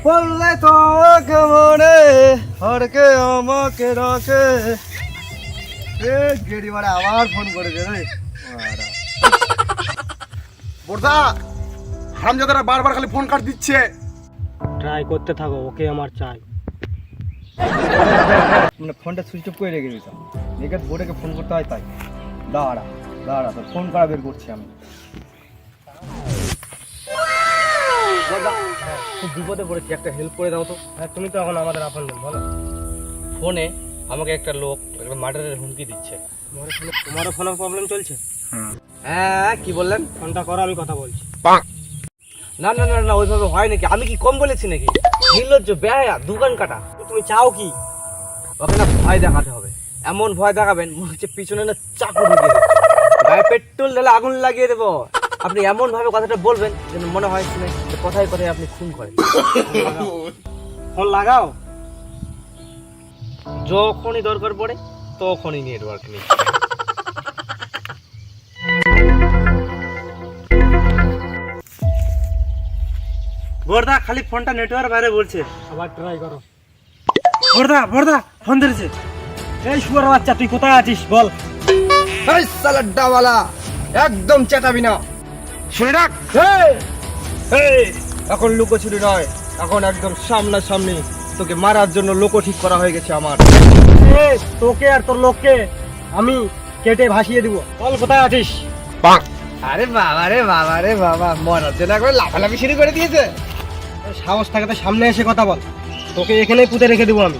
বললে তো মনে হরকে আমাকে রাখে। গেড়ি মারা আবার ফোন করেছে রে। বর্দা হারামজাদারা বারবার খালি ফোন কাট দিচ্ছে। ট্রাই করতে থাকো, ওকে আমার চাই। মানে ফোনটা সুইচ অফ করে রেখে দিতাম, একে বোর্ডেকে ফোন করতে হয় তাই। দাঁড়া দাঁড়া, তোর ফোন করা বের করছি আমি। খুব বিপদে পড়েছি, একটা হেল্প করে দাও তো। হ্যাঁ, তুমি তো এখন আমাদের আপনজন, বলো। ফোনে আমাকে একটা লোক একটা মার্ডারের হুমকি দিচ্ছে। তোমারও ফোনে প্রবলেম চলছে? হ্যাঁ, কি বললেন? ফোনটা করো, আমি কথা বলছি। না না না না, ওইভাবে হয় নাকি? আমি কি কম বলেছি নাকি? নির্লজ্জ বেহায়া দোকান কাটা। তুমি চাও কি? ওকে না ভয় দেখাতে হবে, এমন ভয় দেখাবেন মনে হচ্ছে পিছনে না চাকু ঢুকিয়ে দেবো, গায়ে পেট্রোল ঢেলে আগুন লাগিয়ে দেবো। আপনি এমন ভাবে কথাটা বলবেন যেন মনে হয় শুনে যে কথায় কথায় আপনি খুন করেন। ফোন লাগাও, যখনই দরকার পড়ে তখনই নেটওয়ার্ক নেই। বর্দা খালি ফোনটা নেটওয়ার্ক বাইরে বলছে, আবার ট্রাই করো। বর্দা বর্দা ফোন ধরেছে। এই শুয়ার বাচ্চা, তুই কোথায় আছিস বল? এই সালা ডাওয়ালা, একদম চেতাবি না, শুনে রাখ। এখন লুকোচুরি নয়, এখন একদম সামনাসামনি তোকে মারার জন্য লোক ঠিক করা হয়ে গেছে আমার। তোকে আর তোর লোককে আমি কেটে ভাসিয়ে দিব। বল কোথায় আছিস? আরে বাবা রে বাবা রে বাবা, মরার জন্য একবার লাফালাফি শুরু করে দিয়েছে। সাহস থাকাতে সামনে এসে কথা বল, তোকে এখানেই পুঁতে রেখে দেবো আমি।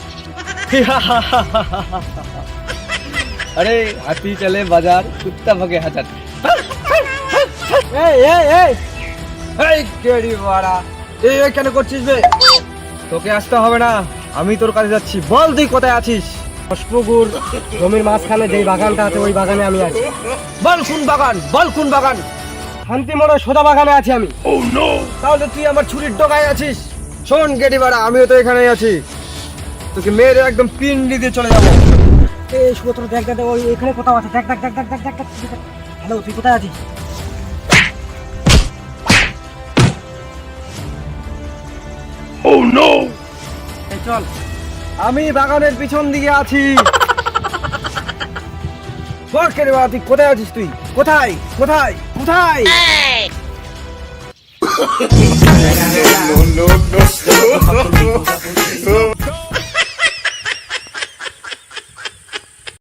আরে হাতি চলে বাজার, কুত্তা ভাগে হাজার। এই এই এই এই কেড়ি মারা, এই কেন করছিস বে? তোকে আসতে হবে না, আমি তোর কাছে যাচ্ছি। বল তুই কোথায় আছিস? পুকুর জমির মাঝখানে যেই বাগানটা আছে ওই বাগানে আমি আছি। বল কোন বাগান, বল কোন বাগান? শান্তি মোড়ে সোজা বাগানে আছি আমি। তাহলে তুই আমার ছুরির ডগায় আছিস। শোন গেটি বাড়া, আমিও তো এখানেই আছি, তোকে মেরে একদম পিন্ডি দিয়ে চলে যাবো। এই সুতর দেখ দেখ, ওই এখানে কোথাও আছে, দেখ দেখ দেখ দেখ দেখ দেখ। হ্যালো, তুই কোথায় আছিস? এই চল, আমি বাগানের পিছন দিকে আছি। বল কেটে বাড়া, তুই কোথায় আছিস? তুই কোথায় কোথায় কোথায়? No, no, no.